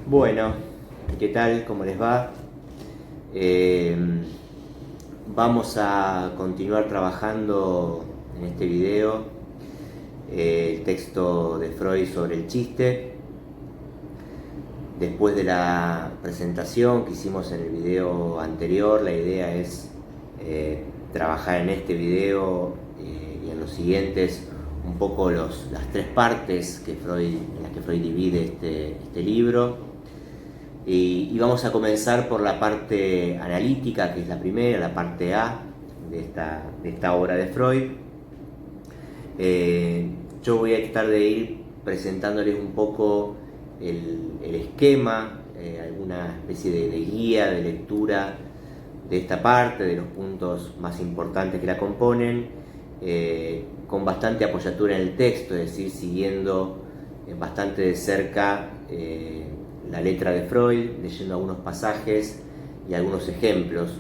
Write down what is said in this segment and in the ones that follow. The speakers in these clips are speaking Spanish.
Bueno, ¿qué tal? ¿Cómo les va? Eh, Vamos a continuar trabajando en este video el texto de Freud sobre el chiste. Después de la presentación que hicimos en el video anterior, la idea es trabajar en este video y en los siguientes un poco las tres partes en las que Freud divide este libro. Y vamos a comenzar por la parte analítica, que es la primera, la parte A de esta obra de Freud. Yo voy a tratar de ir presentándoles un poco el esquema, alguna especie de guía, de lectura de esta parte, de los puntos más importantes que la componen, con bastante apoyatura en el texto, es decir, siguiendo bastante de cerca la letra de Freud, leyendo algunos pasajes y algunos ejemplos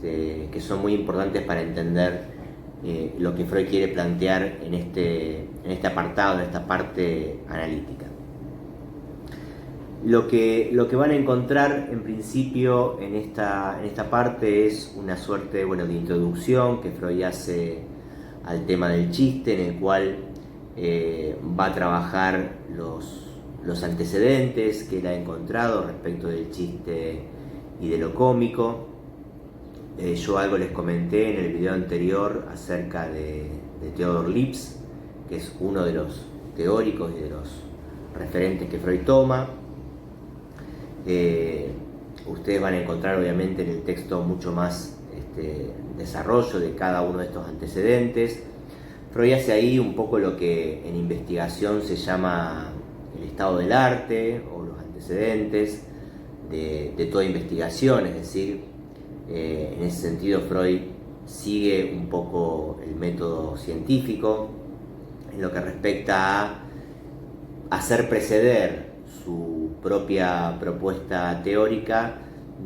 que son muy importantes para entender lo que Freud quiere plantear en este apartado, en esta parte analítica. Lo que van a encontrar en principio en esta parte es una suerte de introducción que Freud hace al tema del chiste, en el cual va a trabajar los antecedentes que él ha encontrado respecto del chiste y de lo cómico. Yo algo les comenté en el video anterior acerca de Theodor Lipps, que es uno de los teóricos y de los referentes que Freud toma. Ustedes van a encontrar obviamente en el texto mucho más desarrollo de cada uno de estos antecedentes. Freud hace ahí un poco lo que en investigación se llama el estado del arte o los antecedentes de toda investigación, es decir, en ese sentido Freud sigue un poco el método científico en lo que respecta a hacer preceder su propia propuesta teórica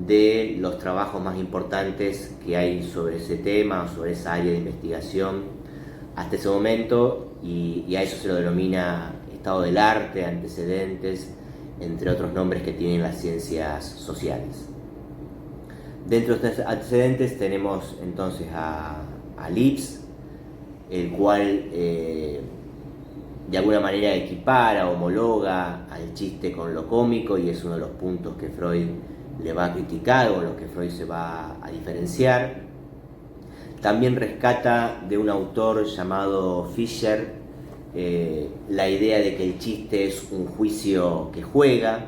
de los trabajos más importantes que hay sobre ese tema, sobre esa área de investigación hasta ese momento, y a eso se lo denomina estado del arte, antecedentes, entre otros nombres que tienen las ciencias sociales. Dentro de estos antecedentes tenemos entonces a Lipps, el cual de alguna manera equipara, homologa al chiste con lo cómico, y es uno de los puntos que Freud le va a criticar o los que Freud se va a diferenciar. También rescata de un autor llamado Fischer la idea de que el chiste es un juicio que juega.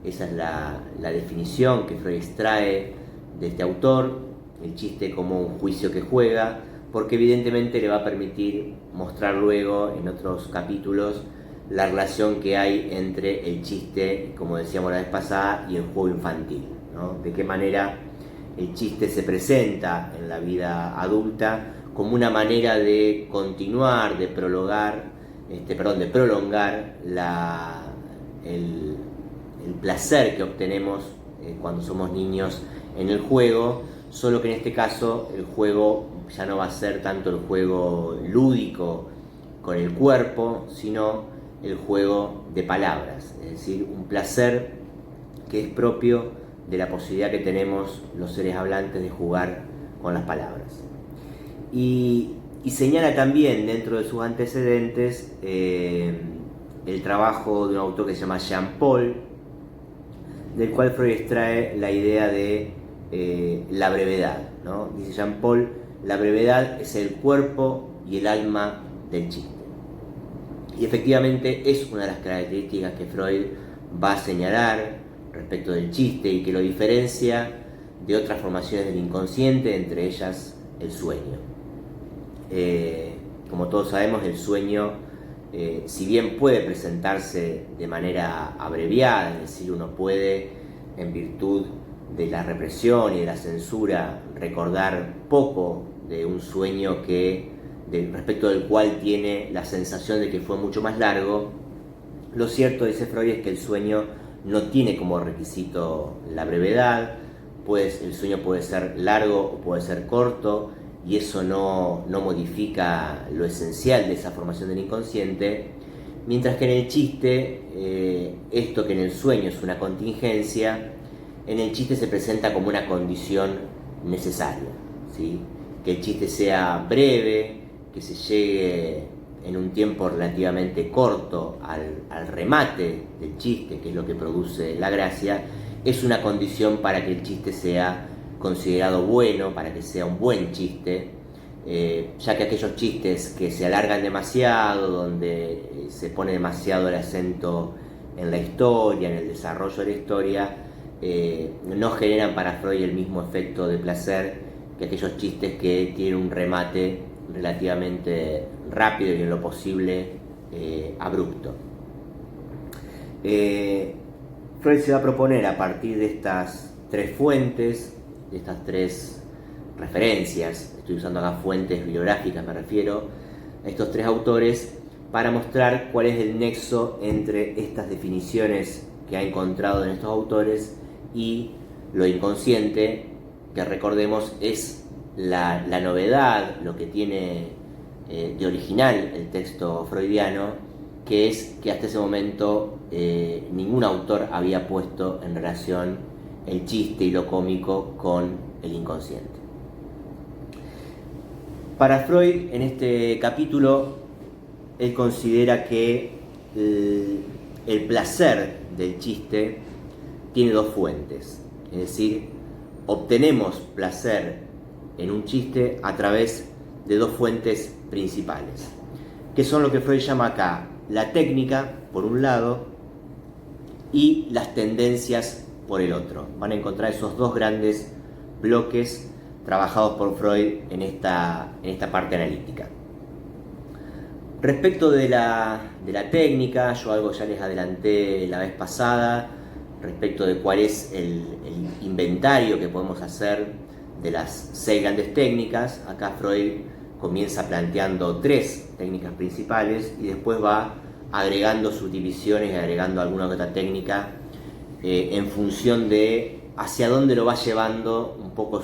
Esa es la definición que Freud extrae de este autor, el chiste como un juicio que juega, porque evidentemente le va a permitir mostrar luego en otros capítulos la relación que hay entre el chiste, como decíamos la vez pasada, y el juego infantil, ¿no? De qué manera el chiste se presenta en la vida adulta como una manera de continuar, de prolongar el placer que obtenemos cuando somos niños en el juego, solo que en este caso el juego ya no va a ser tanto el juego lúdico con el cuerpo, sino el juego de palabras, es decir, un placer que es propio de la posibilidad que tenemos los seres hablantes de jugar con las palabras. Y señala también dentro de sus antecedentes el trabajo de un autor que se llama Jean Paul, del cual Freud extrae la idea de la brevedad, ¿no? Dice Jean Paul: la brevedad es el cuerpo y el alma del chiste. Y efectivamente es una de las características que Freud va a señalar respecto del chiste y que lo diferencia de otras formaciones del inconsciente, entre ellas el sueño. Como todos sabemos, el sueño, si bien puede presentarse de manera abreviada, es decir, uno puede, en virtud de la represión y de la censura, recordar poco de un sueño respecto del cual tiene la sensación de que fue mucho más largo. Lo cierto, dice Freud, es que el sueño no tiene como requisito la brevedad, pues el sueño puede ser largo o puede ser corto, y eso no modifica lo esencial de esa formación del inconsciente, mientras que en el chiste, esto que en el sueño es una contingencia, en el chiste se presenta como una condición necesaria, ¿sí? Que el chiste sea breve, que se llegue en un tiempo relativamente corto al remate del chiste, que es lo que produce la gracia, es una condición para que el chiste sea considerado bueno, para que sea un buen chiste, ya que aquellos chistes que se alargan demasiado, donde se pone demasiado el acento en la historia, en el desarrollo de la historia, no generan para Freud el mismo efecto de placer que aquellos chistes que tienen un remate relativamente rápido y en lo posible abrupto. Freud se va a proponer a partir de estas tres fuentes, de estas tres referencias, estoy usando acá fuentes bibliográficas, me refiero a estos tres autores, para mostrar cuál es el nexo entre estas definiciones que ha encontrado en estos autores y lo inconsciente, que recordemos es la novedad, lo que tiene de original el texto freudiano, que es que hasta ese momento ningún autor había puesto en relación el chiste y lo cómico con el inconsciente. Para Freud, en este capítulo, él considera que el placer del chiste tiene dos fuentes, es decir, obtenemos placer en un chiste a través de dos fuentes principales, que son lo que Freud llama acá la técnica, por un lado, y las tendencias por el otro. Van a encontrar esos dos grandes bloques trabajados por Freud en esta parte analítica. Respecto de la técnica, yo algo ya les adelanté la vez pasada, respecto de cuál es el inventario que podemos hacer de las 6 grandes técnicas. Acá Freud comienza planteando 3 técnicas principales y después va agregando subdivisiones y agregando alguna otra técnica en función de hacia dónde lo va llevando un poco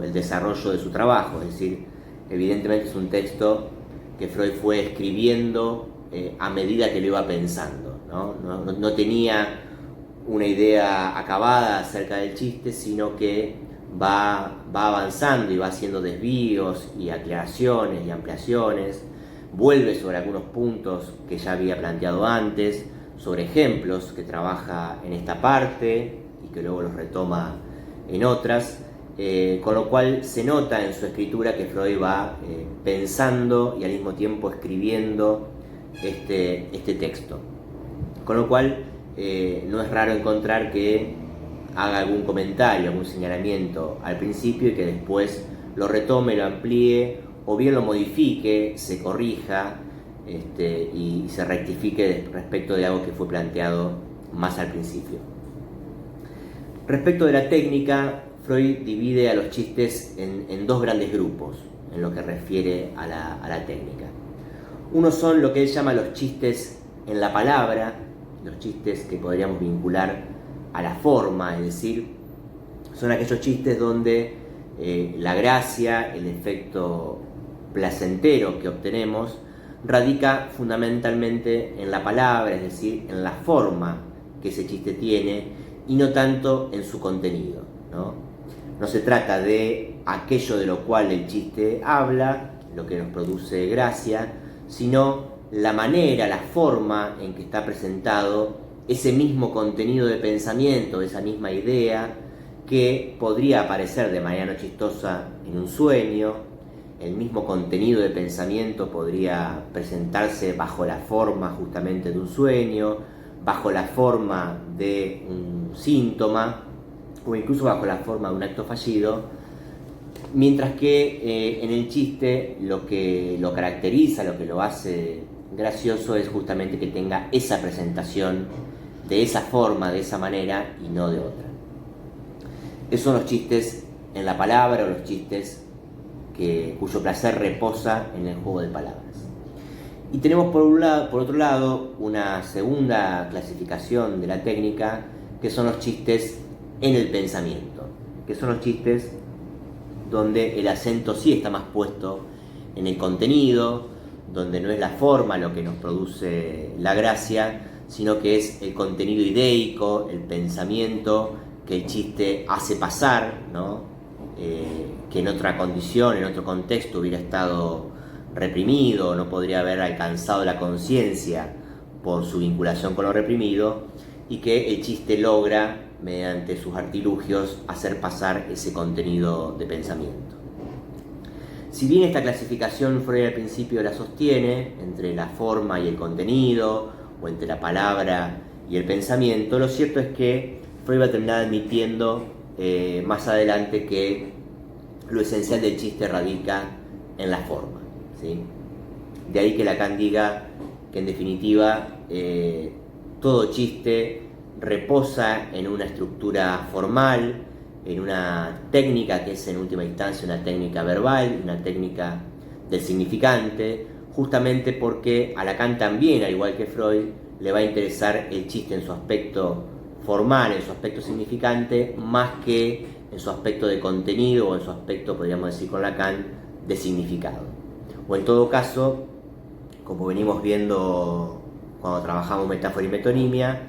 el desarrollo de su trabajo. Es decir, evidentemente es un texto que Freud fue escribiendo a medida que lo iba pensando, ¿no? No tenía una idea acabada acerca del chiste, sino que va avanzando y va haciendo desvíos y aclaraciones y ampliaciones, vuelve sobre algunos puntos que ya había planteado antes, sobre ejemplos que trabaja en esta parte y que luego los retoma en otras, con lo cual se nota en su escritura que Freud va pensando y al mismo tiempo escribiendo este texto, con lo cual no es raro encontrar que haga algún comentario, algún señalamiento al principio y que después lo retome, lo amplíe o bien lo modifique, se corrija y se rectifique respecto de algo que fue planteado más al principio. Respecto de la técnica, Freud divide a los chistes en dos grandes grupos en lo que refiere a la técnica. Uno son lo que él llama los chistes en la palabra, los chistes que podríamos vincular a la forma, es decir, son aquellos chistes donde la gracia, el efecto placentero que obtenemos radica fundamentalmente en la palabra, es decir, en la forma que ese chiste tiene y no tanto en su contenido, ¿no? No se trata de aquello de lo cual el chiste habla, lo que nos produce gracia, sino la manera, la forma en que está presentado ese mismo contenido de pensamiento, esa misma idea que podría aparecer de manera no chistosa en un sueño. El mismo contenido de pensamiento podría presentarse bajo la forma justamente de un sueño, bajo la forma de un síntoma o incluso bajo la forma de un acto fallido, mientras que en el chiste lo que lo caracteriza, lo que lo hace gracioso es justamente que tenga esa presentación de esa forma, de esa manera y no de otra. Esos son los chistes en la palabra o los chistes cuyo placer reposa en el juego de palabras. Y tenemos por otro lado una segunda clasificación de la técnica, que son los chistes en el pensamiento, que son los chistes donde el acento sí está más puesto en el contenido, donde no es la forma lo que nos produce la gracia, sino que es el contenido ideico, el pensamiento que el chiste hace pasar, ¿no? Que en otra condición, en otro contexto hubiera estado reprimido, no podría haber alcanzado la conciencia por su vinculación con lo reprimido, y que el chiste logra, mediante sus artilugios, hacer pasar ese contenido de pensamiento. Si bien esta clasificación Freud al principio la sostiene entre la forma y el contenido, o entre la palabra y el pensamiento, lo cierto es que Freud va a terminar admitiendo más adelante que lo esencial del chiste radica en la forma, ¿sí? De ahí que Lacan diga que en definitiva todo chiste reposa en una estructura formal, en una técnica que es en última instancia una técnica verbal, una técnica del significante, justamente porque a Lacan también, al igual que Freud, le va a interesar el chiste en su aspecto formal, en su aspecto significante, más que en su aspecto de contenido o en su aspecto, podríamos decir con Lacan, de significado. O en todo caso, como venimos viendo cuando trabajamos metáfora y metonimia,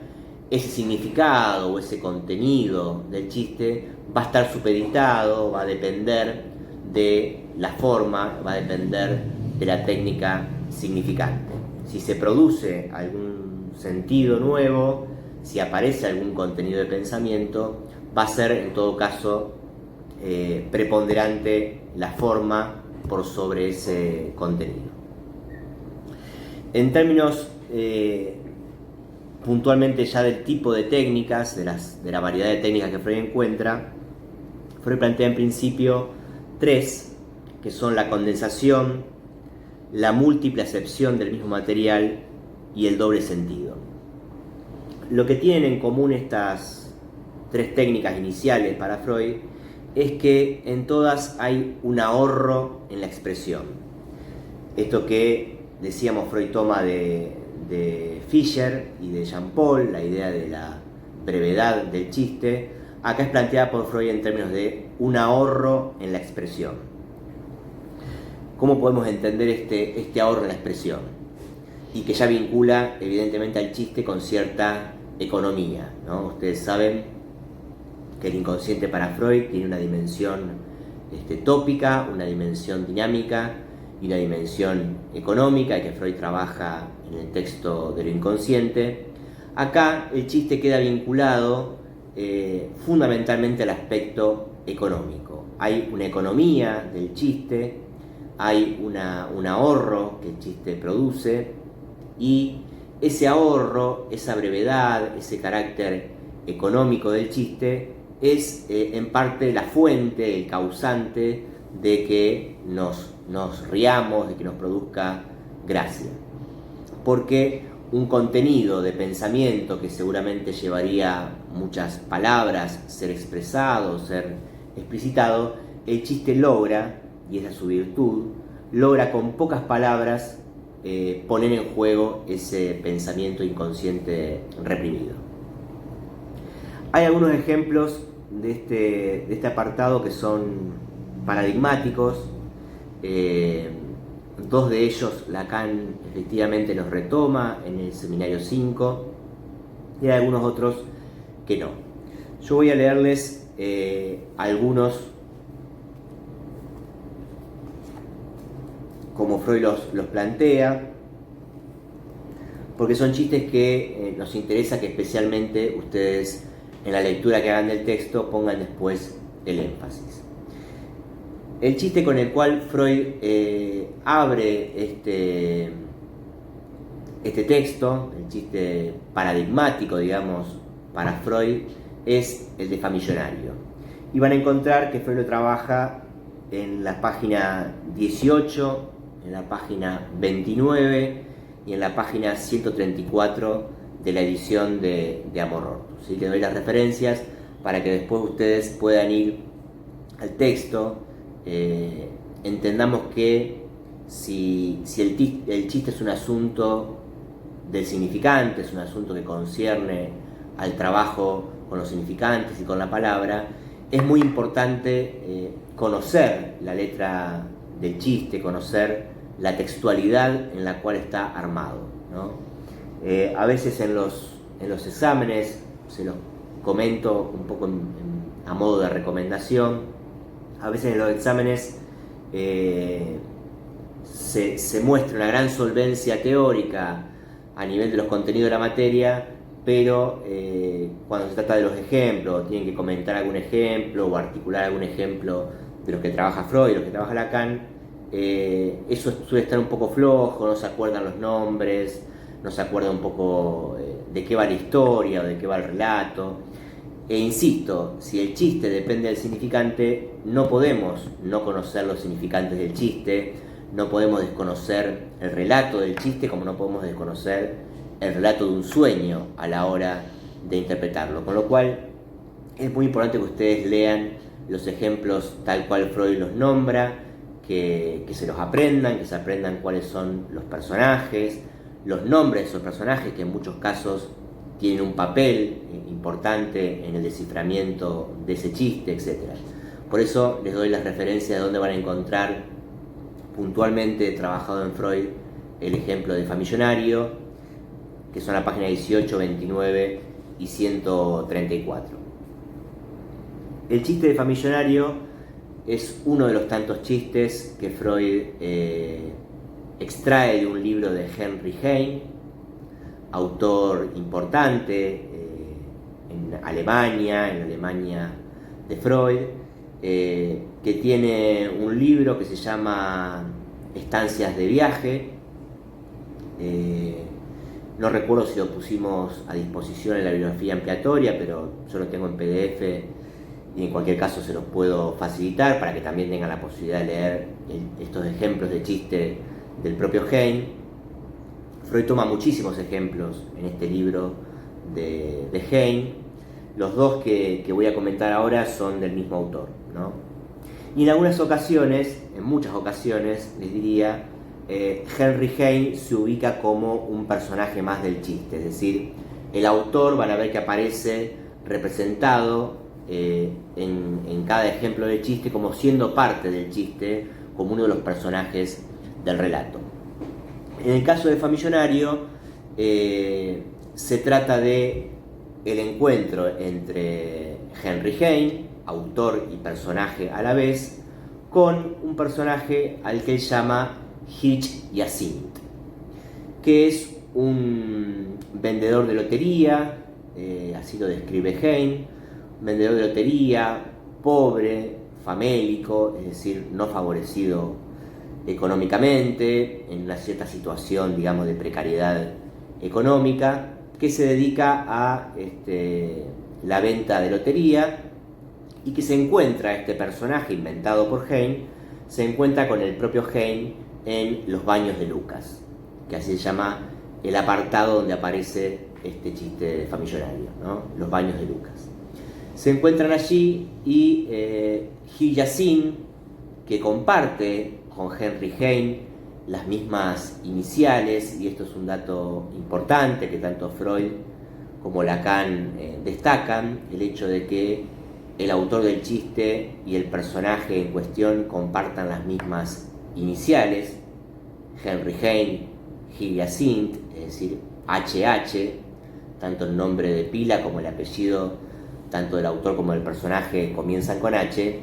ese significado o ese contenido del chiste va a estar supeditado, va a depender de la forma, va a depender de la técnica significante. Si se produce algún sentido nuevo, si aparece algún contenido de pensamiento, va a ser en todo caso preponderante la forma por sobre ese contenido. En términos puntualmente ya del tipo de técnicas, de la variedad de técnicas que Freud encuentra, Freud plantea en principio tres, que son la condensación, la múltiple acepción del mismo material y el doble sentido. Lo que tienen en común estas tres técnicas iniciales para Freud es que en todas hay un ahorro en la expresión. Esto que decíamos Freud toma de Fischer y de Jean Paul, la idea de la brevedad del chiste, acá es planteada por Freud en términos de un ahorro en la expresión. ¿Cómo podemos entender este ahorro en la expresión? Y que ya vincula evidentemente al chiste con cierta economía, ¿no? Ustedes saben que el inconsciente para Freud tiene una dimensión tópica, una dimensión dinámica y una dimensión económica, y que Freud trabaja en el texto de lo inconsciente. Acá el chiste queda vinculado fundamentalmente al aspecto económico. Hay una economía del chiste, hay un ahorro que el chiste produce, y ese ahorro, esa brevedad, ese carácter económico del chiste es en parte la fuente, el causante de que nos riamos, de que nos produzca gracia. Porque un contenido de pensamiento que seguramente llevaría muchas palabras ser expresado, ser explicitado, el chiste logra, y esa es su virtud, logra con pocas palabras poner en juego ese pensamiento inconsciente reprimido. Hay algunos ejemplos de este apartado que son paradigmáticos. Dos de ellos Lacan efectivamente los retoma en el Seminario 5, y hay algunos otros que no. Yo voy a leerles algunos como Freud los plantea, porque son chistes que nos interesa que especialmente ustedes en la lectura que hagan del texto pongan después el énfasis. El chiste con el cual Freud abre este texto, el chiste paradigmático, digamos, para Freud, es el de Famillonario. Y van a encontrar que Freud lo trabaja en la página 18, en la página 29 y en la página 134 de la edición de Amor Ortus. ¿Sí? Les doy las referencias para que después ustedes puedan ir al texto. Entendamos que si el chiste es un asunto del significante, es un asunto que concierne al trabajo con los significantes y con la palabra, es muy importante conocer la letra del chiste, conocer la textualidad en la cual está armado, ¿no? A veces en los exámenes, se los comento un poco a modo de recomendación, a veces en los exámenes se muestra una gran solvencia teórica a nivel de los contenidos de la materia, pero cuando se trata de los ejemplos, tienen que comentar algún ejemplo o articular algún ejemplo de los que trabaja Freud, de los que trabaja Lacan, eso suele estar un poco flojo, no se acuerdan los nombres, no se acuerda un poco de qué va la historia o de qué va el relato. E insisto, si el chiste depende del significante, no podemos no conocer los significantes del chiste, no podemos desconocer el relato del chiste como no podemos desconocer el relato de un sueño a la hora de interpretarlo. Con lo cual es muy importante que ustedes lean los ejemplos tal cual Freud los nombra, que se los aprendan, que se aprendan cuáles son los personajes, los nombres de esos personajes, que en muchos casos tienen un papel importante en el desciframiento de ese chiste, etc. Por eso les doy las referencias de dónde van a encontrar puntualmente trabajado en Freud el ejemplo de Famillonario, que son la página 18, 29 y 134. El chiste de Famillonario es uno de los tantos chistes que Freud extrae de un libro de Henry Heine, autor importante en la Alemania de Freud, que tiene un libro que se llama Estancias de viaje. No recuerdo si lo pusimos a disposición en la bibliografía ampliatoria, pero yo lo tengo en PDF y en cualquier caso se los puedo facilitar para que también tengan la posibilidad de leer estos ejemplos de chiste del propio Heine. Freud toma muchísimos ejemplos en este libro de Heine. Los dos que voy a comentar ahora son del mismo autor, ¿no? Y en algunas ocasiones, en muchas ocasiones, les diría, Henry Heine se ubica como un personaje más del chiste, es decir, el autor van a ver que aparece representado en cada ejemplo de chiste como siendo parte del chiste, como uno de los personajes del relato. En el caso de Famillonario se trata de el encuentro entre Henry Heine, autor y personaje a la vez, con un personaje al que él llama Hiyazint, que es un vendedor de lotería, así lo describe Heine, vendedor de lotería, pobre, famélico, es decir, no favorecido económicamente, en una cierta situación, digamos, de precariedad económica, que se dedica a la venta de lotería, y que se encuentra este personaje inventado por Heine, se encuentra con el propio Heine en Los baños de Lucas, que así se llama el apartado donde aparece este chiste de Famillonario, ¿no? Los baños de Lucas. Se encuentran allí y Hiyazint, que comparte con Henry Heine las mismas iniciales, y esto es un dato importante que tanto Freud como Lacan destacan, el hecho de que el autor del chiste y el personaje en cuestión compartan las mismas iniciales, Henry Heine, Hiyazint, es decir, HH, tanto el nombre de pila como el apellido, tanto del autor como del personaje comienzan con H.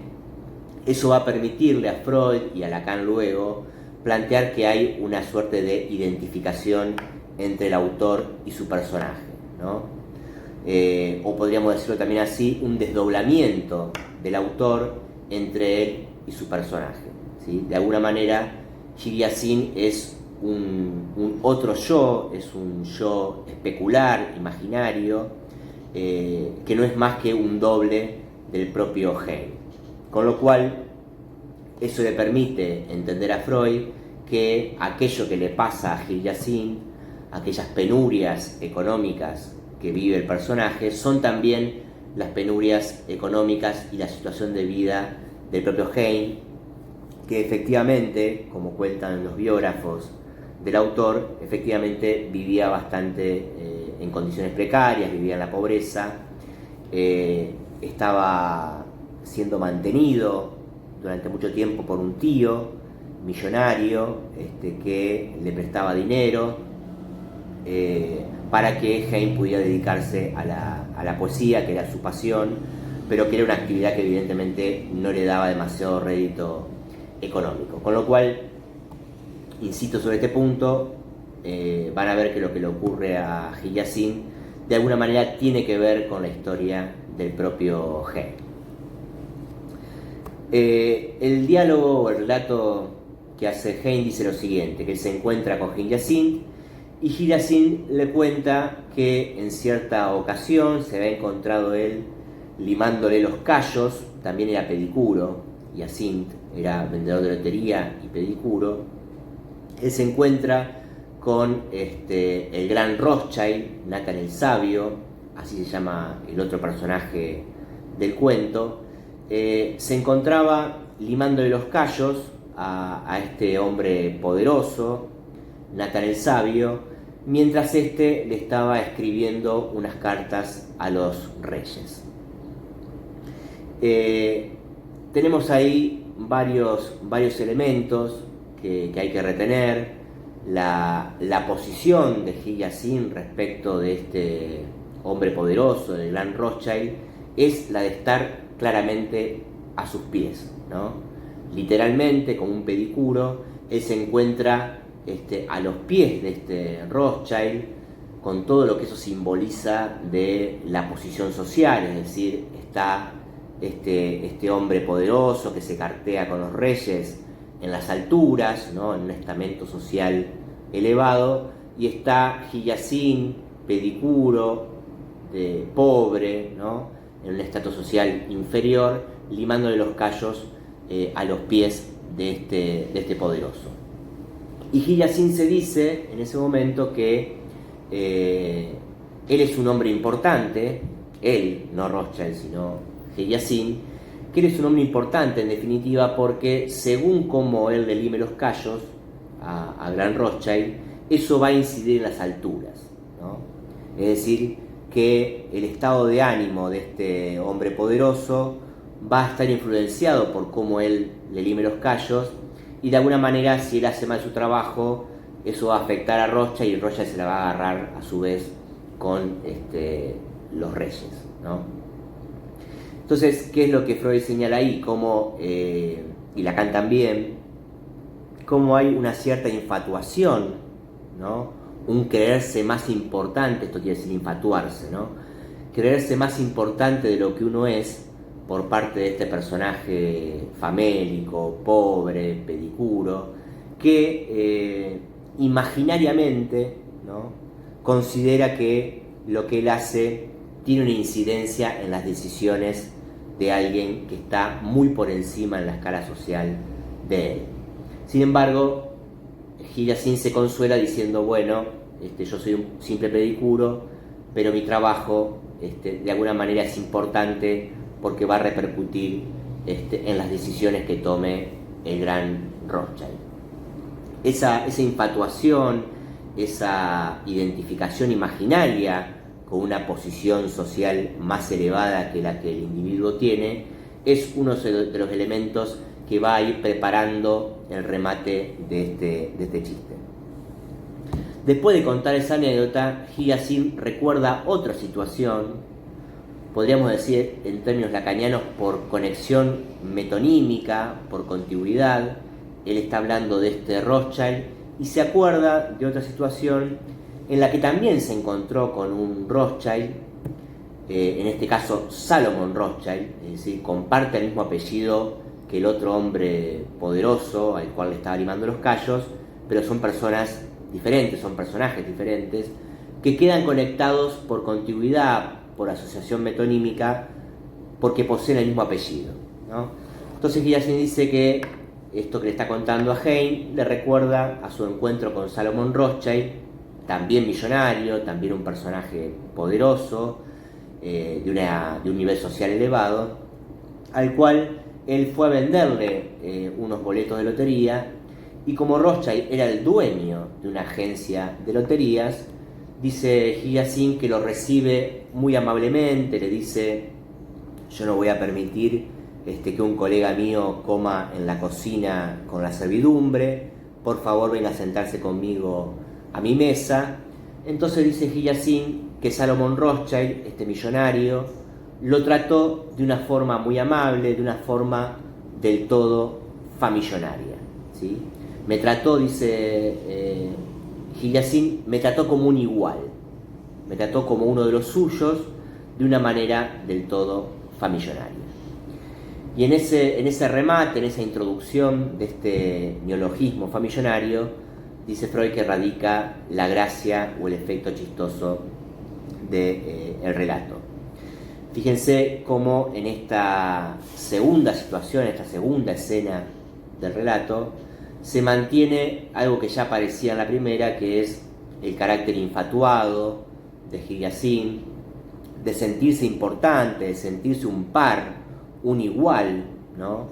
Eso va a permitirle a Freud y a Lacan luego plantear que hay una suerte de identificación entre el autor y su personaje, ¿no? O podríamos decirlo también así, un desdoblamiento del autor entre él y su personaje, ¿sí? De alguna manera, Hiyazint es un otro yo, es un yo especular, imaginario, que no es más que un doble del propio Heine. Con lo cual, eso le permite entender a Freud que aquello que le pasa a Hiyazint, aquellas penurias económicas que vive el personaje, son también las penurias económicas y la situación de vida del propio Heine, que efectivamente, como cuentan los biógrafos del autor, efectivamente vivía bastante en condiciones precarias, vivía en la pobreza, estaba siendo mantenido durante mucho tiempo por un tío millonario que le prestaba dinero para que Heine pudiera dedicarse a la poesía, que era su pasión, pero que era una actividad que evidentemente no le daba demasiado rédito económico. Con lo cual, insisto sobre este punto, van a ver que lo que le ocurre a Hiyazin de alguna manera tiene que ver con la historia del propio Heine. El diálogo o el relato que hace Heine dice lo siguiente, que él se encuentra con Hiyazin y Hiyazin le cuenta que en cierta ocasión se había encontrado él limándole los callos, también era pedicuro, Hyacinthe era vendedor de lotería y pedicuro. Él se encuentra con el gran Rothschild, Nathan el Sabio, así se llama el otro personaje del cuento. Se encontraba limándole los callos a este hombre poderoso, Nathan el Sabio, mientras le estaba escribiendo unas cartas a los reyes. Tenemos ahí varios elementos que hay que retener. La posición de Hiyazin respecto de este hombre poderoso, del gran Rothschild, es la de estar claramente a sus pies, ¿no? Literalmente, como un pedicuro, él se encuentra a los pies de este Rothschild, con todo lo que eso simboliza de la posición social, es decir, está este hombre poderoso que se cartea con los reyes en las alturas, ¿no? En un estamento social elevado, y está Hiyazin, pedicuro, pobre, ¿no? En un estrato social inferior, limándole los callos a los pies de este poderoso. Y Hiyazin se dice en ese momento que él es un hombre importante, él, no Rothschild, sino Hiyazin, que él es un hombre importante en definitiva porque según cómo él le lime los callos a gran Rothschild, eso va a incidir en las alturas, ¿no? Es decir, que el estado de ánimo de este hombre poderoso va a estar influenciado por cómo él le lime los callos, y de alguna manera si él hace mal su trabajo, eso va a afectar a Rothschild, y Rothschild se la va a agarrar a su vez con los reyes, ¿no? Entonces, ¿qué es lo que Freud señala ahí? Cómo, y Lacan también, cómo hay una cierta infatuación, ¿no? Un creerse más importante, esto quiere decir infatuarse, ¿no? Creerse más importante de lo que uno es por parte de este personaje famélico, pobre, pedicuro, que imaginariamente, ¿no? Considera que lo que él hace tiene una incidencia en las decisiones de alguien que está muy por encima en la escala social de él. Sin embargo, Hiyazin se consuela diciendo, bueno, yo soy un simple pedicuro, pero mi trabajo de alguna manera es importante porque va a repercutir en las decisiones que tome el gran Rothschild. Esa infatuación, esa identificación imaginaria con una posición social más elevada que la que el individuo tiene, es uno de los elementos que va a ir preparando el remate de este chiste. Después de contar esa anécdota, Hiyazin recuerda otra situación, podríamos decir en términos lacanianos por conexión metonímica, por contigüidad. Él está hablando de este Rothschild y se acuerda de otra situación en la que también se encontró con un Rothschild, en este caso Salomon Rothschild, es decir, comparte el mismo apellido que el otro hombre poderoso al cual le estaba limando los callos, pero son personas diferentes, son personajes diferentes, que quedan conectados por contigüidad, por asociación metonímica, porque poseen el mismo apellido, ¿no? Entonces Hiyazin dice que esto que le está contando a Heine le recuerda a su encuentro con Salomon Rothschild, también millonario, también un personaje poderoso, de un nivel social elevado, al cual él fue a venderle unos boletos de lotería, y como Rothschild era el dueño de una agencia de loterías, dice Hiyazin que lo recibe muy amablemente, le dice: yo no voy a permitir que un colega mío coma en la cocina con la servidumbre, por favor venga a sentarse conmigo a mi mesa. Entonces dice Hiyazin que Salomón Rothschild, este millonario, lo trató de una forma muy amable, de una forma del todo famillonaria, ¿sí? Me trató, dice Hiyazin, me trató como un igual, me trató como uno de los suyos, de una manera del todo famillonaria. Y en ese remate, en esa introducción de este neologismo famillonario, dice Freud que radica la gracia o el efecto chistoso del relato. Fíjense cómo en esta segunda situación, esta segunda escena del relato, se mantiene algo que ya aparecía en la primera, que es el carácter infatuado de Hiyazin, de sentirse importante, de sentirse un par, un igual, ¿no?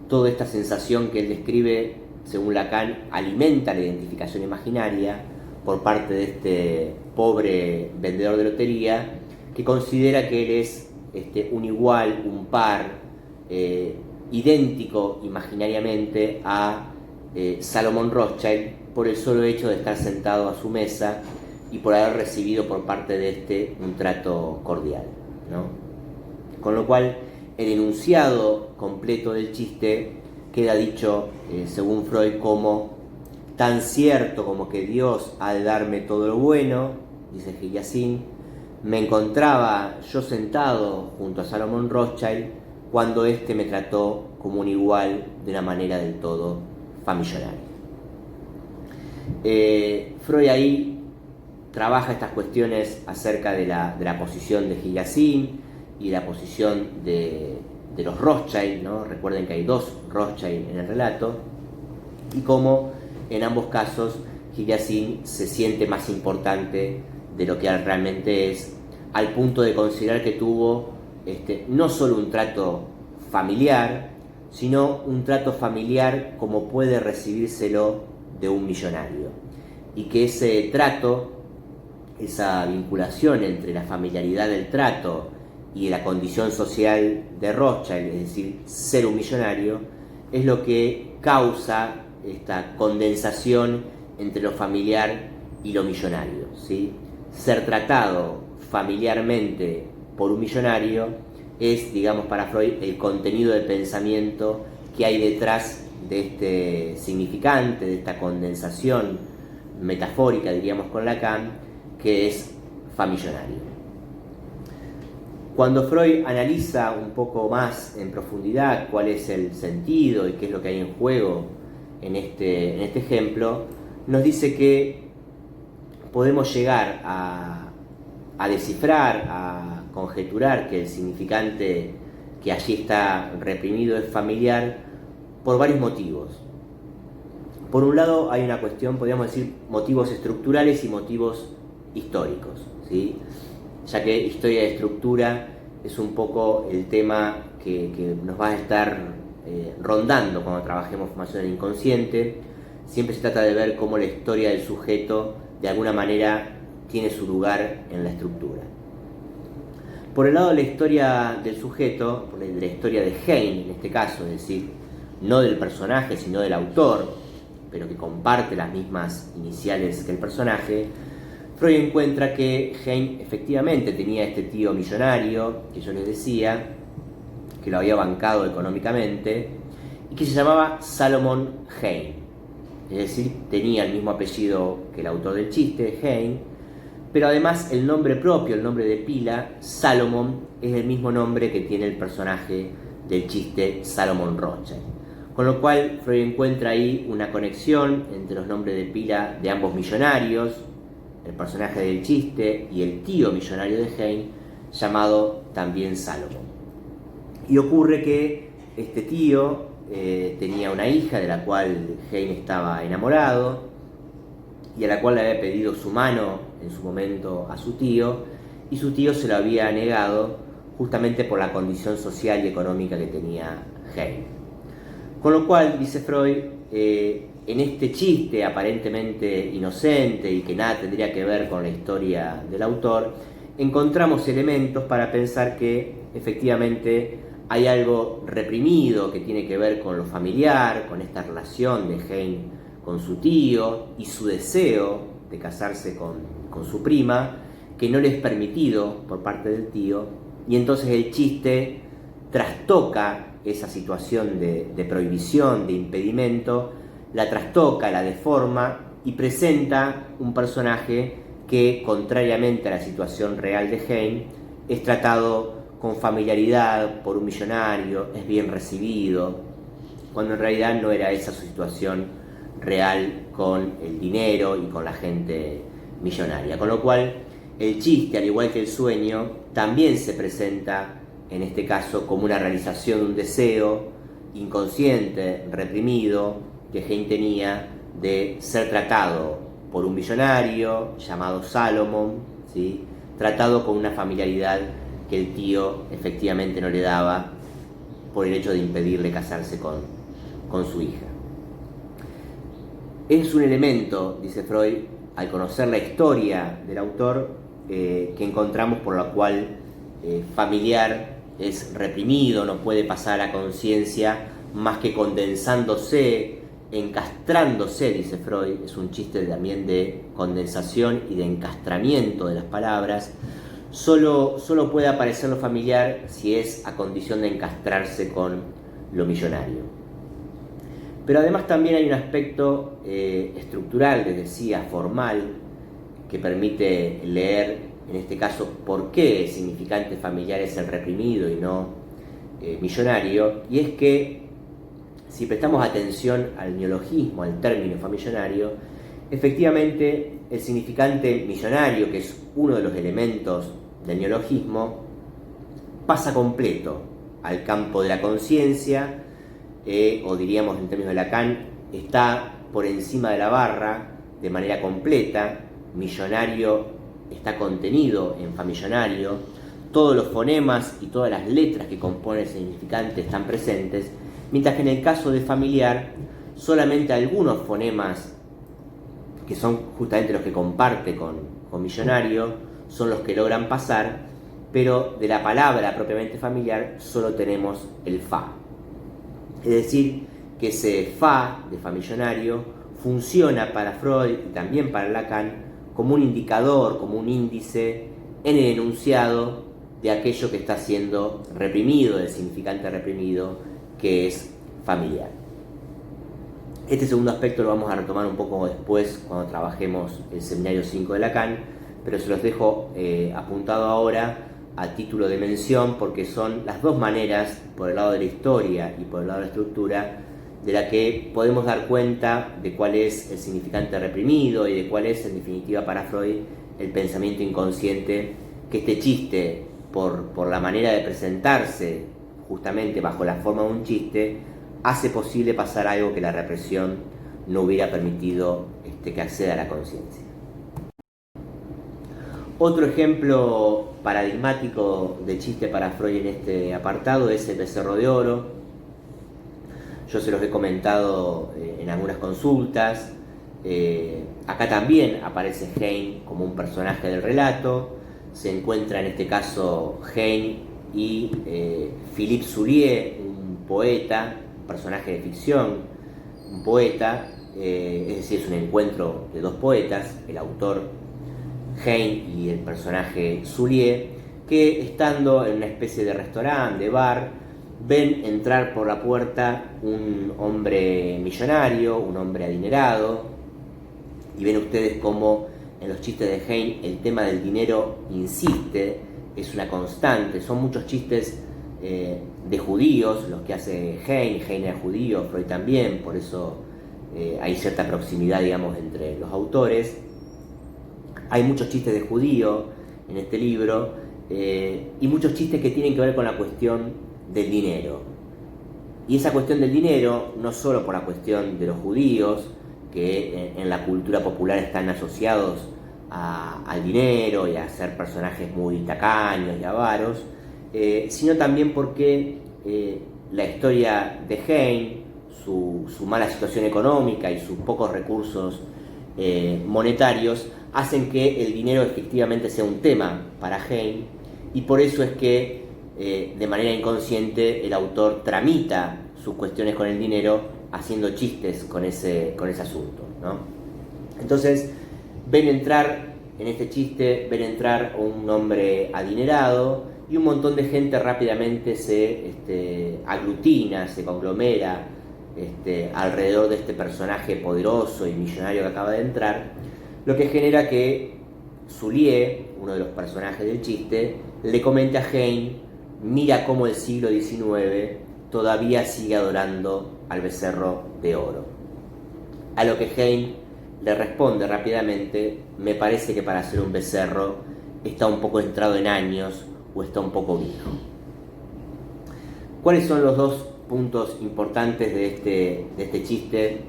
Toda esta sensación que él describe, según Lacan, alimenta la identificación imaginaria por parte de este pobre vendedor de lotería, que considera que él es un igual, un par, idéntico imaginariamente a Salomón Rothschild, por el solo hecho de estar sentado a su mesa y por haber recibido por parte de un trato cordial, ¿no? Con lo cual, el enunciado completo del chiste queda dicho, según Freud, como: tan cierto como que Dios ha de darme todo lo bueno, dice Hiyazin, me encontraba yo sentado junto a Salomón Rothschild cuando éste me trató como un igual de una manera del todo famillonaria. Freud ahí trabaja estas cuestiones acerca de la posición de Hiyazin y la posición de los Rothschild, ¿no? Recuerden que hay dos Rothschild en el relato, y cómo en ambos casos Hiyazin se siente más importante de lo que realmente es, al punto de considerar que tuvo no solo un trato familiar, sino un trato familiar como puede recibírselo de un millonario, y que ese trato, esa vinculación entre la familiaridad del trato y la condición social de Rothschild, es decir, ser un millonario, es lo que causa esta condensación entre lo familiar y lo millonario, ¿sí? Ser tratado familiarmente por un millonario es, digamos, para Freud, el contenido del pensamiento que hay detrás de este significante, de esta condensación metafórica, diríamos con Lacan, que es famillonario. Cuando Freud analiza un poco más en profundidad cuál es el sentido y qué es lo que hay en juego en este ejemplo, nos dice que podemos llegar a descifrar, a conjeturar que el significante que allí está reprimido es familiar por varios motivos. Por un lado hay una cuestión, podríamos decir, motivos estructurales y motivos históricos, ¿sí? Ya que historia de estructura es un poco el tema que nos va a estar rondando cuando trabajemos formación del inconsciente. Siempre se trata de ver cómo la historia del sujeto de alguna manera tiene su lugar en la estructura. Por el lado de la historia del sujeto, de la historia de Heine en este caso, es decir, no del personaje sino del autor, pero que comparte las mismas iniciales que el personaje, Freud encuentra que Heine efectivamente tenía este tío millonario, que yo les decía, que lo había bancado económicamente, y que se llamaba Salomon Heine. Es decir, tenía el mismo apellido que el autor del chiste, Heine, pero además el nombre propio, el nombre de pila, Salomon, es el mismo nombre que tiene el personaje del chiste Salomón Rothschild. Con lo cual, Freud encuentra ahí una conexión entre los nombres de pila de ambos millonarios, el personaje del chiste y el tío millonario de Heine, llamado también Salomón. Y ocurre que este tío tenía una hija de la cual Heine estaba enamorado y a la cual le había pedido su mano en su momento a su tío, y su tío se lo había negado justamente por la condición social y económica que tenía Heine. Con lo cual, dice Freud, en este chiste aparentemente inocente y que nada tendría que ver con la historia del autor, encontramos elementos para pensar que efectivamente Hay algo reprimido que tiene que ver con lo familiar, con esta relación de Hein con su tío y su deseo de casarse con su prima, que no le es permitido por parte del tío, y entonces el chiste trastoca esa situación de prohibición, de impedimento, la trastoca, la deforma y presenta un personaje que, contrariamente a la situación real de Hein, es tratado con familiaridad por un millonario, es bien recibido, cuando en realidad no era esa su situación real con el dinero y con la gente millonaria. Con lo cual, el chiste, al igual que el sueño, también se presenta, en este caso, como una realización de un deseo inconsciente, reprimido, que Hein tenía de ser tratado por un millonario llamado Salomón, ¿sí? Tratado con una familiaridad que el tío efectivamente no le daba por el hecho de impedirle casarse con su hija. Es un elemento, dice Freud, al conocer la historia del autor, que encontramos por la cual familiar es reprimido, no puede pasar a conciencia más que condensándose, encastrándose, dice Freud. Es un chiste también de condensación y de encastramiento de las palabras. Solo puede aparecer lo familiar si es a condición de encastrarse con lo millonario. Pero además también hay un aspecto estructural, les decía, formal, que permite leer, en este caso, por qué el significante familiar es el reprimido y no millonario, y es que si prestamos atención al neologismo, al término famillonario, efectivamente el significante millonario, que es uno de los elementos del neologismo, pasa completo al campo de la conciencia, o diríamos en términos de Lacan, está por encima de la barra de manera completa. Millonario está contenido en famillonario, todos los fonemas y todas las letras que componen el significante están presentes, mientras que en el caso de familiar, solamente algunos fonemas, que son justamente los que comparte con millonario, son los que logran pasar, pero de la palabra propiamente familiar solo tenemos el fa. Es decir, que ese fa de famillonario funciona para Freud y también para Lacan como un indicador, como un índice en el enunciado de aquello que está siendo reprimido, del significante reprimido, que es familiar. Este segundo aspecto lo vamos a retomar un poco después, cuando trabajemos el seminario 5 de Lacan, pero se los dejo apuntado ahora a título de mención, porque son las dos maneras, por el lado de la historia y por el lado de la estructura, de la que podemos dar cuenta de cuál es el significante reprimido y de cuál es, en definitiva, para Freud, el pensamiento inconsciente, que este chiste, por la manera de presentarse justamente bajo la forma de un chiste, hace posible pasar algo que la represión no hubiera permitido que acceda a la conciencia. Otro ejemplo paradigmático de chiste para Freud en este apartado es el becerro de oro. Yo se los he comentado en algunas consultas. Acá también aparece Hein como un personaje del relato. Se encuentra en este caso Hein y Philippe Soulier, un poeta, un personaje de ficción, un poeta, es decir, es un encuentro de dos poetas, el autor Hein y el personaje Soulier, que estando en una especie de restaurante, de bar, ven entrar por la puerta un hombre millonario, un hombre adinerado, y ven ustedes cómo en los chistes de Hein el tema del dinero insiste, es una constante. Son muchos chistes de judíos los que hace Hein era judío, Freud también, por eso hay cierta proximidad, digamos, entre los autores. Hay muchos chistes de judío en este libro y muchos chistes que tienen que ver con la cuestión del dinero. Y esa cuestión del dinero, no solo por la cuestión de los judíos, que en la cultura popular están asociados al dinero y a ser personajes muy tacaños y avaros, sino también porque la historia de Hein, su mala situación económica y sus pocos recursos monetarios, hacen que el dinero efectivamente sea un tema para Hein, y por eso es que de manera inconsciente el autor tramita sus cuestiones con el dinero haciendo chistes con ese asunto, ¿no? Entonces ven entrar en este chiste, ven entrar un hombre adinerado y un montón de gente rápidamente se aglutina, se conglomera alrededor de este personaje poderoso y millonario que acaba de entrar, lo que genera que Soulier, uno de los personajes del chiste, le comente a Heine: mira cómo el siglo XIX todavía sigue adorando al becerro de oro. A lo que Heine le responde rápidamente: me parece que para ser un becerro está un poco entrado en años o está un poco viejo. ¿Cuáles son los dos puntos importantes de este chiste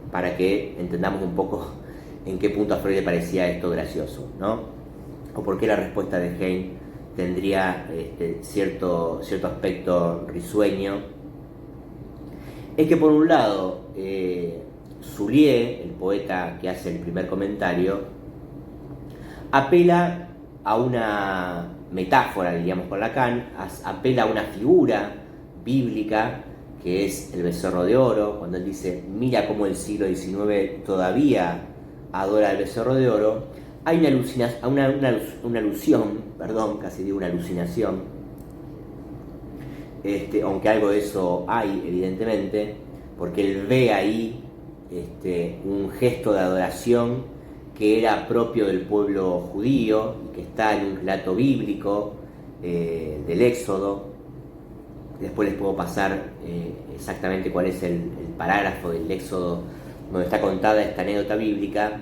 para que entendamos un poco en qué punto a Freud le parecía esto gracioso, ¿no? O por qué la respuesta de Heine tendría cierto aspecto risueño? Es que por un lado Soulier, el poeta que hace el primer comentario, apela a una metáfora, diríamos con Lacan, apela a una figura bíblica que es el becerro de oro. Cuando él dice mira cómo el siglo XIX todavía adora al becerro de oro, hay una alusión, casi digo una alucinación, aunque algo de eso hay evidentemente, porque él ve ahí un gesto de adoración que era propio del pueblo judío y que está en un relato bíblico del Éxodo. Después les puedo pasar exactamente cuál es el parágrafo del Éxodo donde está contada esta anécdota bíblica,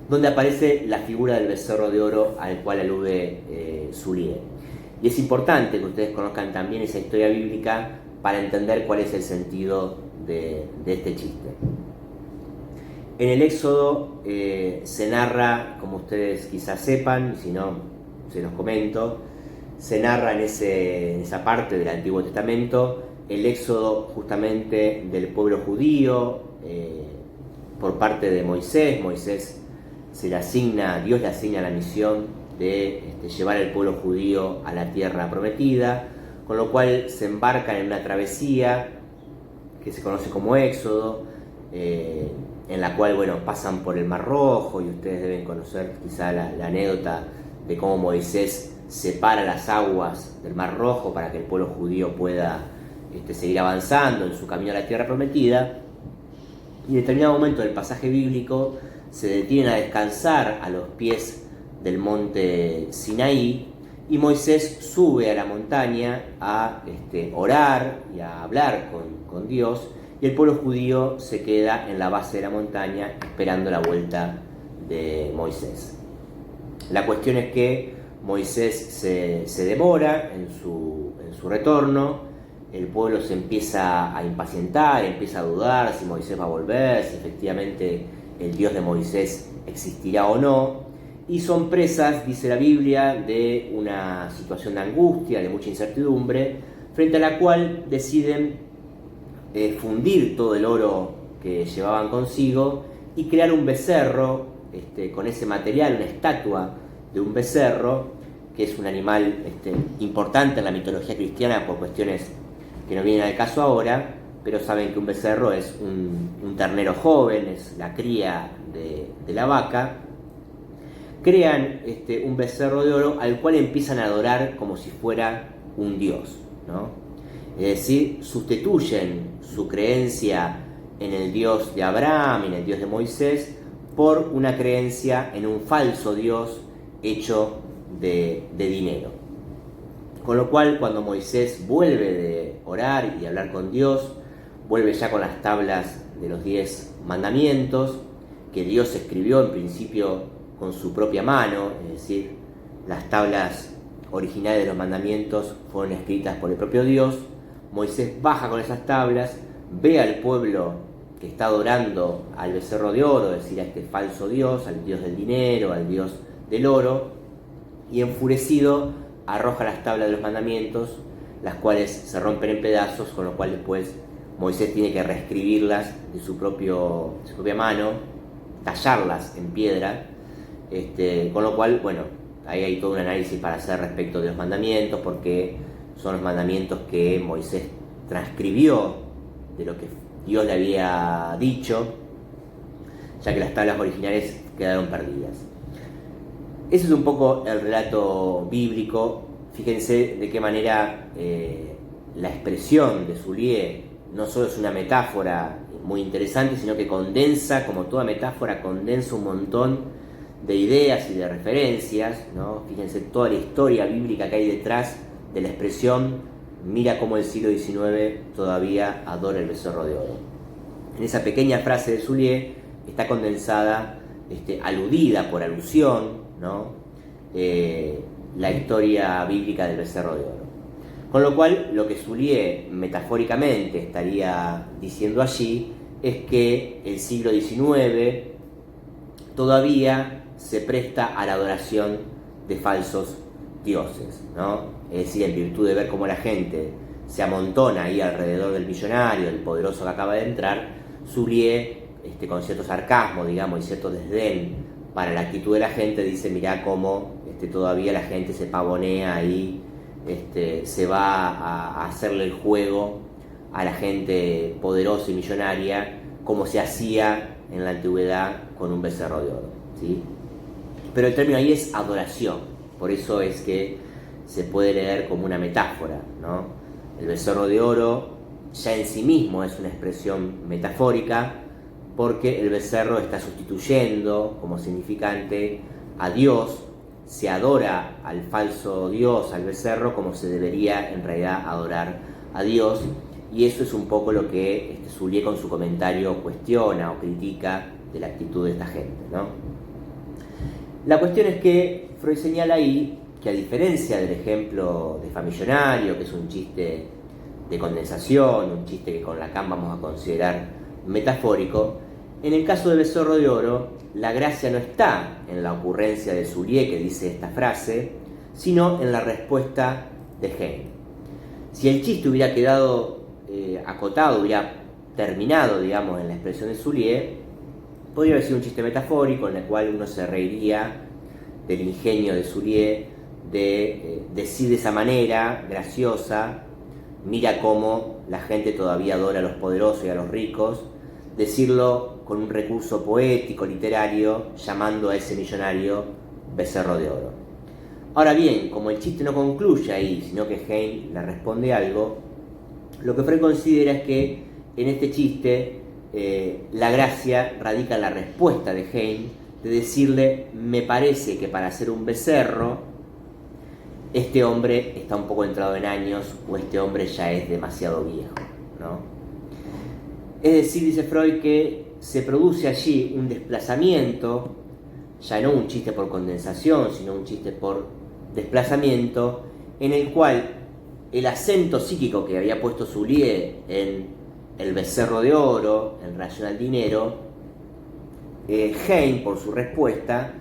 donde aparece la figura del becerro de oro al cual alude Soulier. Y es importante que ustedes conozcan también esa historia bíblica para entender cuál es el sentido de este chiste. En el Éxodo se narra, como ustedes quizás sepan, si no se los comento, se narra en esa parte del Antiguo Testamento el éxodo justamente del pueblo judío por parte de Moisés. Moisés Dios le asigna la misión de llevar al pueblo judío a la tierra prometida, con lo cual se embarcan en una travesía que se conoce como Éxodo, en la cual pasan por el Mar Rojo, y ustedes deben conocer quizá la anécdota de cómo Moisés separa las aguas del Mar Rojo para que el pueblo judío pueda seguir avanzando en su camino a la tierra prometida. Y en determinado momento del pasaje bíblico se detienen a descansar a los pies del monte Sinaí, y Moisés sube a la montaña a orar y a hablar con Dios, y el pueblo judío se queda en la base de la montaña esperando la vuelta de Moisés. La cuestión es que Moisés se demora en su retorno, el pueblo se empieza a impacientar, empieza a dudar si Moisés va a volver, si efectivamente el Dios de Moisés existirá o no, y son presas, dice la Biblia, de una situación de angustia, de mucha incertidumbre, frente a la cual deciden fundir todo el oro que llevaban consigo y crear un becerro con ese material, una estatua de un becerro, que es un animal importante en la mitología cristiana por cuestiones que no vienen al caso ahora, pero saben que un becerro es un ternero joven, es la cría de la vaca. Crean un becerro de oro al cual empiezan a adorar como si fuera un dios, ¿no? Es decir, sustituyen su creencia en el Dios de Abraham y en el Dios de Moisés por una creencia en un falso Dios hecho de dinero. Con lo cual, cuando Moisés vuelve de orar y de hablar con Dios, vuelve ya con las tablas de los 10 mandamientos, que Dios escribió en principio con su propia mano, es decir, las tablas originales de los mandamientos fueron escritas por el propio Dios. Moisés baja con esas tablas, ve al pueblo que está adorando al becerro de oro, es decir, a este falso Dios, al Dios del dinero, al Dios del oro, y enfurecido arroja las tablas de los mandamientos, las cuales se rompen en pedazos, con lo cual después Moisés tiene que reescribirlas de su propia mano, tallarlas en piedra, con lo cual, ahí hay todo un análisis para hacer respecto de los mandamientos, porque son los mandamientos que Moisés transcribió de lo que Dios le había dicho, ya que las tablas originales quedaron perdidas. Ese es un poco el relato bíblico. Fíjense de qué manera la expresión de Soulier no solo es una metáfora muy interesante, sino que condensa, como toda metáfora, condensa un montón de ideas y de referencias, ¿no? Fíjense toda la historia bíblica que hay detrás de la expresión: mira cómo el siglo XIX todavía adora el becerro de oro. En esa pequeña frase de Soulier está condensada, aludida por alusión, ¿no? La historia bíblica del becerro de oro. Con lo cual, lo que Soulier metafóricamente estaría diciendo allí es que el siglo XIX todavía se presta a la adoración de falsos dioses, ¿no? Es decir, en virtud de ver cómo la gente se amontona ahí alrededor del millonario, del poderoso que acaba de entrar, Soulier, con cierto sarcasmo, digamos, y cierto desdén para la actitud de la gente, dice: mirá cómo todavía la gente se pavonea ahí, se va a hacerle el juego a la gente poderosa y millonaria, como se hacía en la antigüedad con un becerro de oro, ¿sí? Pero el término ahí es adoración, por eso es que se puede leer como una metáfora, ¿no? El becerro de oro ya en sí mismo es una expresión metafórica, porque el becerro está sustituyendo como significante a Dios. Se adora al falso Dios, al becerro, como se debería en realidad adorar a Dios, y eso es un poco lo que Soulier con su comentario cuestiona o critica de la actitud de esta gente, ¿no? La cuestión es que Freud señala ahí que, a diferencia del ejemplo de Famillonario, que es un chiste de condensación, un chiste que con Lacan vamos a considerar metafórico, en el caso del becerro de oro, la gracia no está en la ocurrencia de Soulier, que dice esta frase, sino en la respuesta de Heine. Si el chiste hubiera quedado acotado, hubiera terminado, digamos, en la expresión de Soulier, podría haber sido un chiste metafórico en el cual uno se reiría del ingenio de Soulier de decir de esa manera graciosa: mira cómo la gente todavía adora a los poderosos y a los ricos, decirlo con un recurso poético, literario, llamando a ese millonario becerro de oro. Ahora bien, como el chiste no concluye ahí, sino que Heine le responde algo, lo que Freud considera es que en este chiste la gracia radica en la respuesta de Heine, de decirle: me parece que para ser un becerro, este hombre está un poco entrado en años, o este hombre ya es demasiado viejo, ¿no? Es decir, dice Freud, que se produce allí un desplazamiento, ya no un chiste por condensación, sino un chiste por desplazamiento, en el cual el acento psíquico que había puesto Soulier en el becerro de oro, en relación al dinero, Heine, por su respuesta,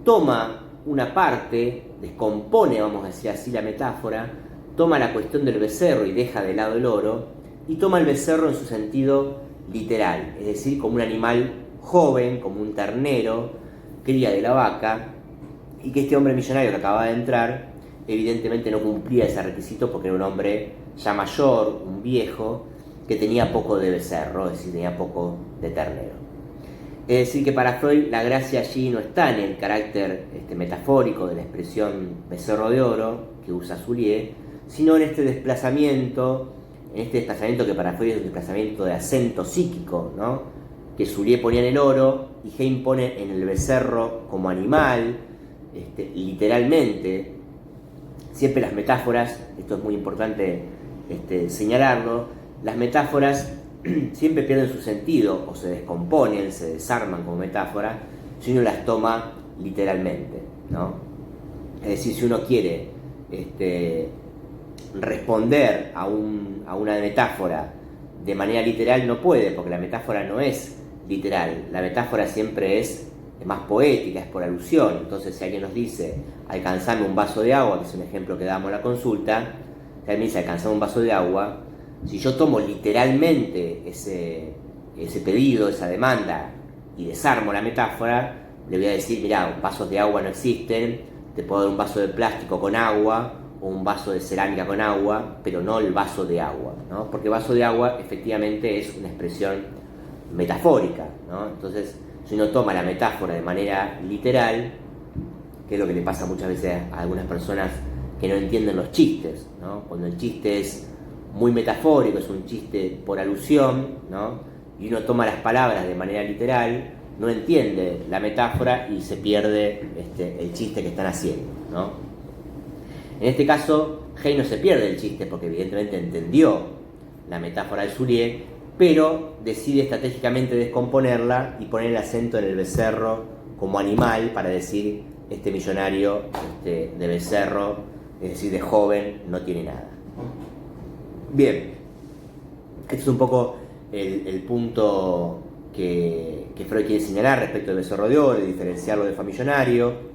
toma una parte, descompone, vamos a decir así la metáfora, toma la cuestión del becerro y deja de lado el oro, y toma el becerro en su sentido literal, es decir, como un animal joven, como un ternero, cría de la vaca, y que este hombre millonario que acababa de entrar evidentemente no cumplía ese requisito, porque era un hombre ya mayor, un viejo, que tenía poco de becerro, es decir, tenía poco de ternero. Es decir, que para Freud la gracia allí no está en el carácter metafórico de la expresión becerro de oro que usa Soulier, sino en este desplazamiento que para Freud es un desplazamiento de acento psíquico, ¿no? Que Soulier ponía en el oro y Heine pone en el becerro como animal, literalmente. Siempre las metáforas, esto es muy importante señalarlo, las metáforas siempre pierden su sentido o se descomponen, se desarman como metáfora si uno las toma literalmente, ¿no? Es decir, si uno quiere responder a una metáfora de manera literal, no puede, porque la metáfora no es literal, la metáfora siempre es más poética, es por alusión. Entonces, si alguien nos dice: alcanzame un vaso de agua, que es un ejemplo que damos en la consulta, si alguien me dice: alcanzame un vaso de agua, si yo tomo literalmente ese pedido, esa demanda, y desarmo la metáfora, le voy a decir: mirá, vasos de agua no existen, te puedo dar un vaso de plástico con agua, o un vaso de cerámica con agua, pero no el vaso de agua, ¿no? Porque vaso de agua efectivamente es una expresión metafórica, ¿no? Entonces, si uno toma la metáfora de manera literal, que es lo que le pasa muchas veces a algunas personas que no entienden los chistes, ¿no? Cuando el chiste es muy metafórico, es un chiste por alusión, ¿no? Y uno toma las palabras de manera literal, no entiende la metáfora y se pierde el chiste que están haciendo, ¿no? En este caso, Hay no se pierde el chiste porque evidentemente entendió la metáfora de Zulié, pero decide estratégicamente descomponerla y poner el acento en el becerro como animal para decir este millonario de becerro, es decir, de joven, no tiene nada. Bien, este es un poco el punto que Freud quiere señalar respecto del becerro de oro, de diferenciarlo del famillonario.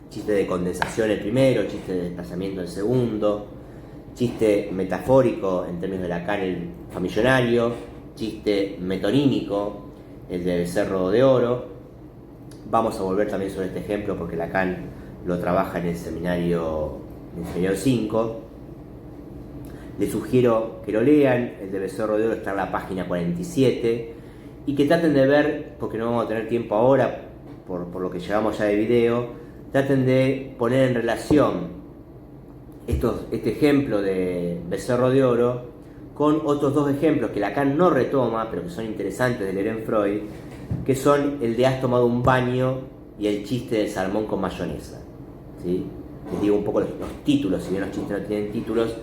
Chiste de condensación el primero, chiste de desplazamiento el segundo, chiste metafórico en términos de Lacan el famillonario, chiste metonímico el de becerro de oro. Vamos a volver también sobre este ejemplo porque Lacan lo trabaja en el seminario 5. Les sugiero que lo lean, el de becerro de oro está en la página 47, y que traten de ver, porque no vamos a tener tiempo ahora por lo que llevamos ya de video, traten de poner en relación este ejemplo de becerro de oro con otros dos ejemplos que Lacan no retoma, pero que son interesantes de leer en Freud, que son el de has tomado un baño y el chiste del salmón con mayonesa, ¿sí? Les digo un poco los títulos, si bien los chistes no tienen títulos,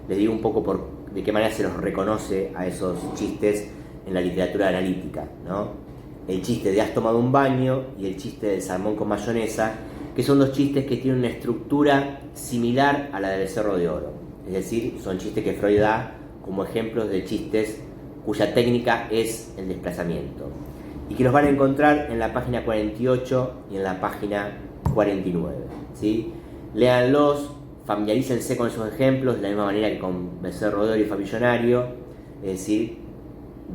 les digo un poco de qué manera se los reconoce a esos chistes en la literatura analítica, ¿no? El chiste de has tomado un baño y el chiste del salmón con mayonesa, que son dos chistes que tienen una estructura similar a la del becerro de oro. Es decir, son chistes que Freud da como ejemplos de chistes cuya técnica es el desplazamiento, y que los van a encontrar en la página 48 y en la página 49, ¿sí? Léanlos, familiarícense con esos ejemplos de la misma manera que con becerro de oro y famillonario, es decir,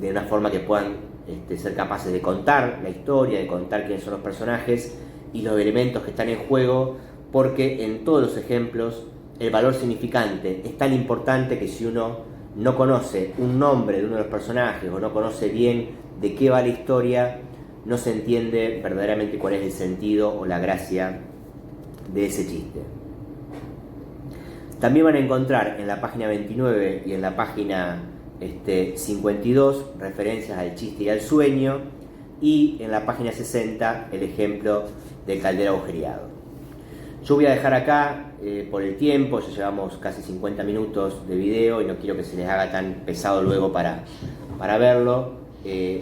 de una forma que puedan ser capaces de contar la historia, de contar quiénes son los personajes y los elementos que están en juego, porque en todos los ejemplos el valor significante es tan importante que si uno no conoce un nombre de uno de los personajes o no conoce bien de qué va la historia, no se entiende verdaderamente cuál es el sentido o la gracia de ese chiste. También van a encontrar en la página 29 y en la página 52 referencias al chiste y al sueño, y en la página 60 el ejemplo del caldero agujereado. Yo voy a dejar acá por el tiempo, ya llevamos casi 50 minutos de video y no quiero que se les haga tan pesado luego para verlo.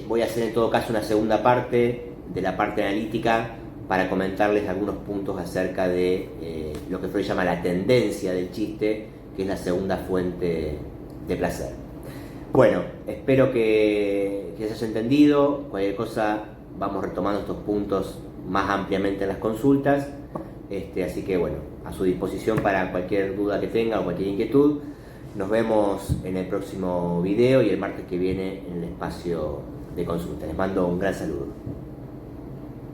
Voy a hacer en todo caso una segunda parte de la parte analítica para comentarles algunos puntos acerca de lo que Freud llama la tendencia del chiste, que es la segunda fuente de placer. Bueno, espero que se haya entendido. Cualquier cosa vamos retomando estos puntos más ampliamente en las consultas, así que bueno, a su disposición para cualquier duda que tenga o cualquier inquietud. Nos vemos en el próximo video y el martes que viene en el espacio de consulta. Les mando un gran saludo.